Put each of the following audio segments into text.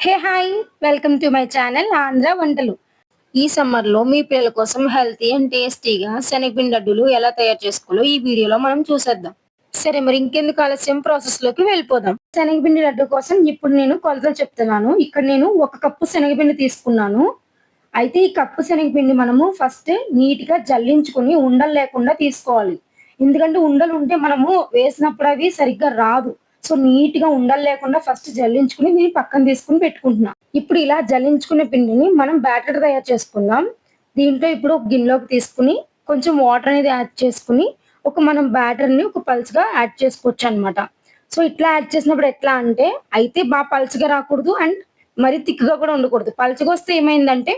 Hey hi! Welcome to my channel Andhra వంటలు. ఈ సమ్మర్‌లో మీ పిల్లల కోసం హెల్తీ అండ్ టేస్టీగా శనగపిండి లడ్డూలు ఎలా తయారు చేసుకోవాలో ఈ వీడియోలో మనం చూసేద్దాం. సరే మరి ఇంకెందుకు ఆలస్యం ప్రాసెస్‌లోకి వెళ్ళిపోదాం. శనగపిండి లడ్డు కోసం ఇప్పుడు నేను కొలతలు చెప్తున్నాను. ఇక్కడ నేను 1 కప్పు శనగపిండి తీసుకున్నాను. అయితే ఈ కప్పు శనగపిండి మనము ఫస్ట్ నీట్‌గా జల్లించుకొని ఉండలు లేకుండా తీసుకోవాలి. ఎందుకంటే ఉండలు ఉంటే మనము వేసినప్పుడు అవి సరిగ్గా రాదు. సో, నీట్‌గా ఉండలు లేకుండా ఫస్ట్ జల్లించుకొని దీన్ని పక్కన తీసుకొని పెట్టుకుంటున్నా. ఇప్పుడు ఇలా జల్లించుకున్న పిండిని మనం బ్యాటర్ తయారు చేసుకుందాం. దీంట్లో ఇప్పుడు ఒక గిన్నెలోకి తీసుకొని కొంచెం వాటర్ అనేది యాడ్ చేసుకొని మనం బ్యాటర్‌ని ఒక పల్చగా యాడ్ చేసుకోవచ్చనమాట. సో, ఇట్లా యాడ్ చేసినప్పుడు ఎట్లా అంటే అయితే పల్చగా రాకూడదు అండ్ మరీ థిక్‌గా కూడా ఉండకూడదు. పల్చగొస్తే ఏమైందంటే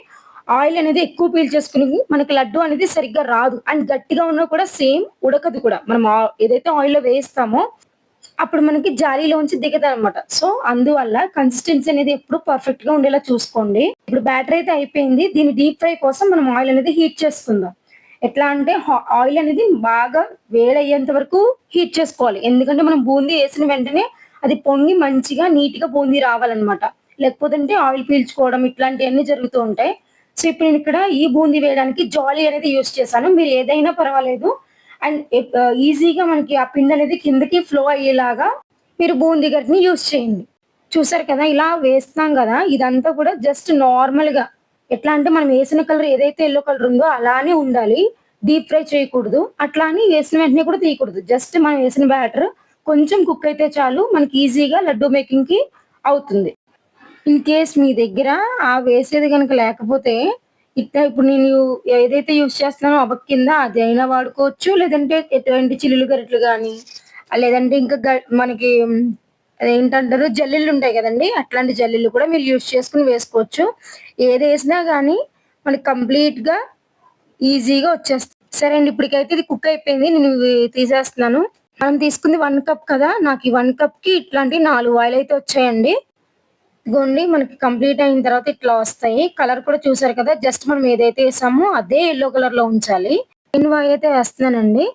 ఆయిల్ అనేది ఎక్కువ పీల్చేసుకొని మనకి లడ్డు అనేది సరిగ్గా రాదు. అండ్ గట్టిగా ఉన్నా కూడా సేమ్ ఉడకదు కూడా. మనం ఏదైతే ఆయిల్‌లో వేయిస్తామో అప్పుడు మనకి జాలీలోంచి దిగదనమాట. సో, అందువల్ల కన్సిస్టెన్సీ అనేది ఎప్పుడు పర్ఫెక్ట్‌గా ఉండేలా చూసుకోండి. ఇప్పుడు బ్యాటర్ అయితే అయిపోయింది. దీన్ని డీప్ ఫ్రై కోసం మనం ఆయిల్ అనేది హీట్ చేసుకుందాం. ఎట్లా అంటే ఆయిల్ అనేది బాగా వేడయ్యేంత వరకు హీట్ చేసుకోవాలి. ఎందుకంటే మనం బూందీ ఏసిన వెంటనే అది పొంగి మంచిగా నీట్‌గా బూందీ రావాలనమాట. లేకపోతుంటే ఆయిల్ పీల్చుకోవడం ఇట్లాంటియన్నీ జరుగుతూ ఉంటాయి. సో, ఇప్పుడు నేనిక్కడ ఈ బూందీ వేయడానికి జాలీ అనేది యూజ్ చేశాను. మీరు ఏదైనా పర్వాలేదు. అండ్ ఈజీగా మనకి ఆ పిండనేది కిందకి ఫ్లో అయ్యేలాగా మీరు బూందీ గరిటెని యూజ్ చేయండి. చూసారు కదా! ఇలా వేస్తున్నాం గదా! ఇదంతా కూడా జస్ట్ నార్మల్‌గా ఎట్లా అంటే మనం వేసిన కలర్ ఏదైతే యెల్లో కలర్ ఉందో అలానే ఉండాలి. డీప్ ఫ్రై చేయకూడదు. అట్లా అని వేసిన వెంటనే కూడా తీయకూడదు. జస్ట్ మనం వేసిన బ్యాటర్ కొంచెం కుక్ అయితే చాలు మనకి ఈజీగా లడ్డూ మేకింగ్‌కి అవుతుంది. ఇన్ కేస్ మీ దగ్గర ఆ వేసేది గనుక లేకపోతే, ఇప్పుడు నేను ఏదైతే యూజ్ చేస్తున్నానో అబక్ కింద అదైనా వాడుకోవచ్చు. లేదంటే ఎటువంటి చిల్లులు గరిటెలు గానీ, లేదంటే ఇంకా మనకి అదేంటంటారు జల్లెళ్ళుంటాయి గదండీ! అట్లాంటి జల్లెళ్ళు కూడా మీరు యూజ్ చేసుకొని వేసుకోవచ్చు. ఏదేసినా గానీ మనకి కంప్లీట్‌గా ఈజీగా వచ్చేస్తది. సరే అండి. ఇప్పటికైతే ఇది కుక్ అయిపోయింది. నేను ఇవి తీసేస్తున్నాను. మనం తీసుకుంది 1 కప్ కదా! నాకు ఈ 1 కప్‌కి ఇట్లాంటి 4 వాయిలయితే వచ్చాయండి. ఇదిగోండి మనకి కంప్లీట్ అయిన తర్వాత ఇట్లా వస్తాయి. కలర్ కూడా చూసారు కదా! జస్ట్ మనం ఏదైతే ఏసామో అదే యెల్లో కలర్‌లో ఉంచాలి. నేను అయితే వేస్తున్నానండి.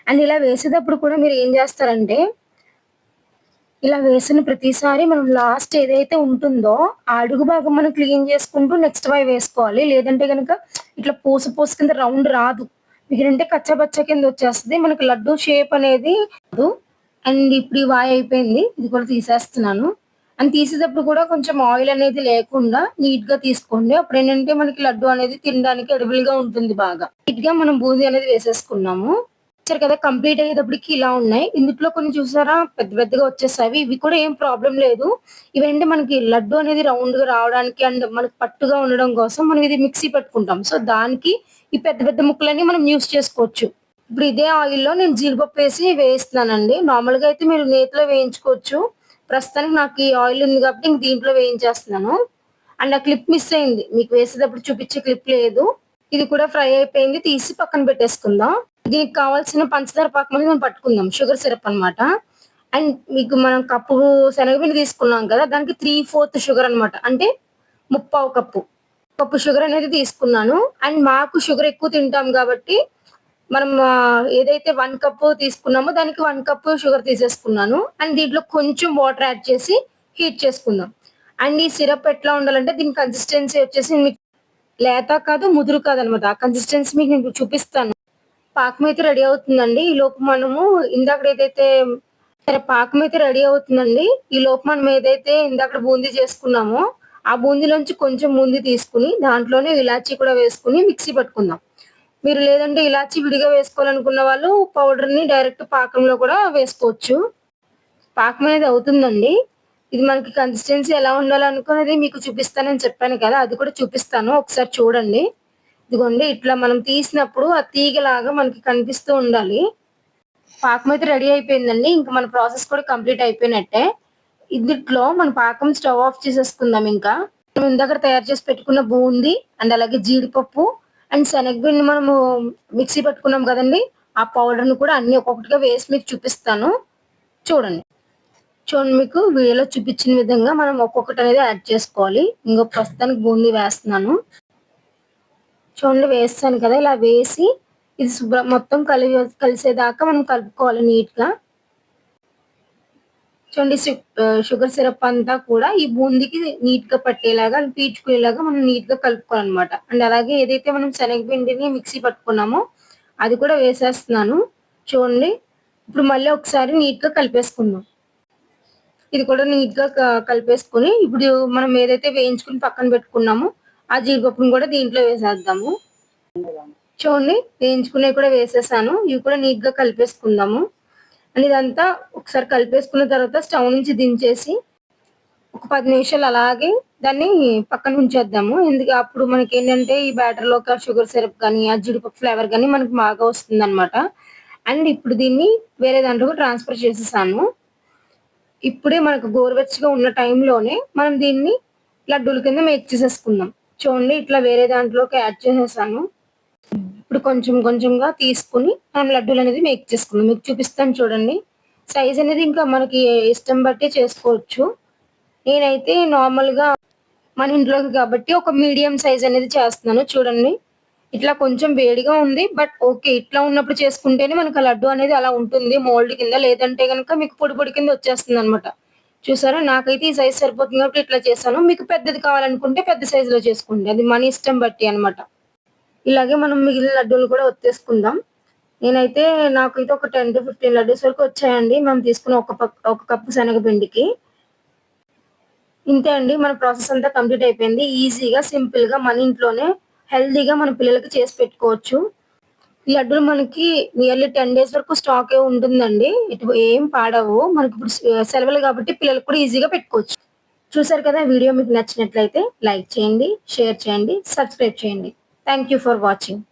అండ్ ఇలా వేసేటప్పుడు కూడా మీరు ఏం చేస్తారంటే, ఇలా వేసిన ప్రతిసారి మనం లాస్ట్ ఏదైతే ఉంటుందో, ఆ అడుగు భాగం మనం క్లీన్ చేసుకుంటూ నెక్స్ట్ వాయి వేసుకోవాలి. లేదంటే గనక ఇట్లా పూస పూస కింద రౌండ్ రాదు. మీకేంటంటే కచ్చా బచ్చా కింద వచ్చేస్తది. మనకి లడ్డూ షేప్ అనేది రాదు. అండ్ ఇప్పుడు ఈ వాయి అయిపోయింది. ఇది కూడా తీసేస్తున్నాను. అండ్ తీసేటప్పుడు కూడా కొంచెం ఆయిల్ అనేది లేకుండా నీట్‌గా తీసుకోండి. అప్పుడేంటంటే మనకి లడ్డు అనేది తినడానికి ఎడిబుల్‌గా ఉంటుంది బాగా. నీట్‌గా మనం బూందీ అనేది వేసేసుకున్నాము. చూసారు కదా! కంప్లీట్ అయ్యేటప్పటికి ఇలా ఉన్నాయి. ఇందుట్లో కొన్ని చూసారా పెద్ద పెద్దగా వచ్చేసాయి. ఇవి కూడా ఏం ప్రాబ్లమ్ లేదు. ఇవేంటి మనకి లడ్డు అనేది రౌండ్‌గా రావడానికి అండ్ మనకు పట్టుగా ఉండడం కోసం మనం ఇది మిక్సీ పట్టుకుంటాం. సో, దానికి ఈ పెద్ద పెద్ద ముక్కలన్నీ మనం యూజ్ చేసుకోవచ్చు. ఇప్పుడు ఇదే ఆయిల్‌లో నేను జీడిపప్పు వేసి వేయిస్తున్నానండి. మామూలుగా అయితే మీరు నేతిలో వేయించుకోవచ్చు. ప్రస్తుతానికి నాకు ఈ ఆయిల్ ఉంది కాబట్టి ఇంక దీంట్లో వేయించేస్తున్నాను. అండ్ ఆ క్లిప్ మిస్ అయింది. మీకు వేసేటప్పుడు చూపించే క్లిప్ లేదు. ఇది కూడా ఫ్రై అయిపోయింది. తీసి పక్కన పెట్టేసుకుందాం. దీనికి కావాల్సిన పంచదార పాకం అనేది మనం పట్టుకుందాం. షుగర్ సిరప్ అన్నమాట. అండ్ మీకు మనం కప్పు శనగపిండి తీసుకున్నాం కదా! దానికి 3/4 షుగర్ అన్నమాట. అంటే ముప్పావు కప్పు. కప్పు షుగర్ అనేది తీసుకున్నాను. అండ్ మాకు షుగర్ ఎక్కువ తింటాం కాబట్టి మనం ఏదైతే 1 కప్పు తీసుకున్నామో దానికి 1 కప్పు షుగర్ తీసేసుకున్నాను. అండ్ దీంట్లో కొంచెం వాటర్ యాడ్ చేసి హీట్ చేసుకుందాం. అండ్ ఈ సిరప్ ఎట్లా ఉండాలంటే దీని కన్సిస్టెన్సీ వచ్చేసి మీకు లేత కాదు, ముదురు కాదనమాట. ఆ కన్సిస్టెన్సీ మీకు నేను చూపిస్తాను. పాకం అయితే రెడీ అవుతుందండి. ఈలోపు మనము ఇందాకడేదైతే సరే పాకం అయితే రెడీ అవుతుందండి. ఈలోపు మనం ఏదైతే ఇందాకడ బూందీ చేసుకున్నామో, ఆ బూందీలోంచి కొంచెం బూందీ తీసుకొని దాంట్లోనే ఇలాచీ కూడా వేసుకొని మిక్సీ పట్టుకుందాం. మీరు లేదంటే ఇలాచీ విడిగా వేసుకోవాలనుకున్న వాళ్ళు పౌడర్‌ని డైరెక్ట్ పాకంలో కూడా వేసుకోవచ్చు. పాకం అనేది అవుతుందండి. ఇది మనకి కన్సిస్టెన్సీ ఎలా ఉండాలనుకున్నది మీకు చూపిస్తానని చెప్పాను కదా! అది కూడా చూపిస్తాను. ఒకసారి చూడండి. ఇదిగోండి ఇట్లా మనం తీసినప్పుడు ఆ తీగలాగా మనకి కనిపిస్తూ ఉండాలి. పాకం అయితే రెడీ అయిపోయిందండి. ఇంక మన ప్రాసెస్ కూడా కంప్లీట్ అయిపోయినట్టే. ఇందిట్లో మన పాకం స్టవ్ ఆఫ్ చేసేసుకుందాం ఇంకా. మనం ఇందాక తయారు చేసి పెట్టుకున్న బూందీ అండ్ అలాగే జీడిపప్పు అండ్ శనగపిండి మనము మిక్సీ పట్టుకున్నాం కదండీ! ఆ పౌడర్‌ని కూడా అన్నీ ఒక్కొక్కటిగా వేసి మీకు చూపిస్తాను. చూడండి. చూడండి మీకు వీడియోలో చూపించిన విధంగా మనం ఒక్కొక్కటనేది యాడ్ చేసుకోవాలి. ఇంగో ప్రస్తుతానికి బూందీ వేస్తున్నాను. చూడండి వేసేసాను కదా! ఇలా వేసి ఇది మొత్తం కలిసేదాకా మనం కలుపుకోవాలి నీట్‌గా. చూడండి షుగర్ సిరప్ అంతా కూడా ఈ బూందీకి నీట్‌గా పట్టేలాగా, పీల్చుకునేలాగా మనం నీట్‌గా కలుపుకోవాలనమాట. అండ్ అలాగే ఏదైతే మనం శనగపిండిని మిక్సీ పట్టుకున్నామో అది కూడా వేసేస్తున్నాను. చూడండి. ఇప్పుడు మళ్ళీ ఒకసారి నీట్‌గా కలిపేసుకుందాం. ఇది కూడా నీట్‌గా కలిపేసుకొని ఇప్పుడు మనం ఏదైతే వేయించుకొని పక్కన పెట్టుకున్నామో ఆ జీడిపప్పును కూడా దీంట్లో వేసేద్దాము. చూడండి వేయించుకునేవి కూడా వేసేసాను. ఇవి కూడా నీట్‌గా కలిపేసుకుందాము. అండ్ ఇదంతా ఒకసారి కలిపేసుకున్న తర్వాత స్టవ్ నుంచి దించేసి ఒక 10 నిమిషాలు అలాగే దాన్ని పక్కన ఉంచేద్దాము. అప్పుడు మనకేంటంటే ఈ బ్యాటర్‌లోకి ఆ షుగర్ సిరప్ గాని, ఆ జీడిపప్పు ఫ్లేవర్ గాని మనకు బాగా వస్తుందనమాట. అండ్ ఇప్పుడు దీన్ని వేరే దాంట్లోకి ట్రాన్స్‌ఫర్ చేసేసాను. ఇప్పుడే మనకు గోరువెచ్చగా ఉన్న టైంలోనే మనం దీన్ని లడ్డూల కింద మేక్ చేసేసుకుందాం. చూడండి ఇట్లా వేరే దాంట్లోకి యాడ్ చేసేసాను. ఇప్పుడు కొంచెం కొంచెంగా తీసుకొని మనం లడ్డూలనేది మేక్ చేసుకుందాం. మీకు చూపిస్తాను చూడండి. సైజ్ అనేది ఇంకా మనకి ఇష్టం బట్టి చేసుకోవచ్చు. నేనైతే నార్మల్‌గా మన ఇంట్లోకి కాబట్టి ఒక మీడియం సైజ్ అనేది చేస్తున్నాను. చూడండి. ఇట్లా కొంచెం వేడిగా ఉంది. But okay. ఇట్లా ఉన్నప్పుడు చేసుకుంటేనే మనకు ఆ లడ్డు అనేది అలా ఉంటుంది మోల్డ్ కింద. లేదంటే గనక మీకు పొడి పొడి కింద వచ్చేస్తుందనమాట. చూసారా? నాకైతే ఈ సైజ్ సరిపోతుంది కాబట్టి ఇట్లా చేశాను. మీకు పెద్దది కావాలనుకుంటే పెద్ద సైజ్‌లో చేసుకోండి. అది మన ఇష్టం బట్టి అనమాట. ఇలాగే మనం మిగిలిన లడ్డూలు కూడా ఒత్తేసుకుందాం. నేనైతే నాకైతే ఒక 10-15 లడ్డూస్ వరకు వచ్చాయండి. మనం తీసుకున్న ఒక కప్పు శనగపిండికి. ఇంతే అండి. మన ప్రాసెస్ అంతా కంప్లీట్ అయిపోయింది. ఈజీగా, సింపుల్‌గా మన ఇంట్లోనే హెల్తీగా మన పిల్లలకి చేసి పెట్టుకోవచ్చు. ఈ లడ్డూలు మనకి నియర్లీ 10 డేస్ వరకు స్టాకే ఉంటుందండి. ఏం పాడవు. మనకిప్పుడు సెలవులు కాబట్టి పిల్లలకి కూడా ఈజీగా పెట్టుకోవచ్చు. చూసారు కదా! వీడియో మీకు నచ్చినట్లయితే లైక్ చేయండి, షేర్ చేయండి, సబ్స్క్రైబ్ చేయండి. Thank you for watching.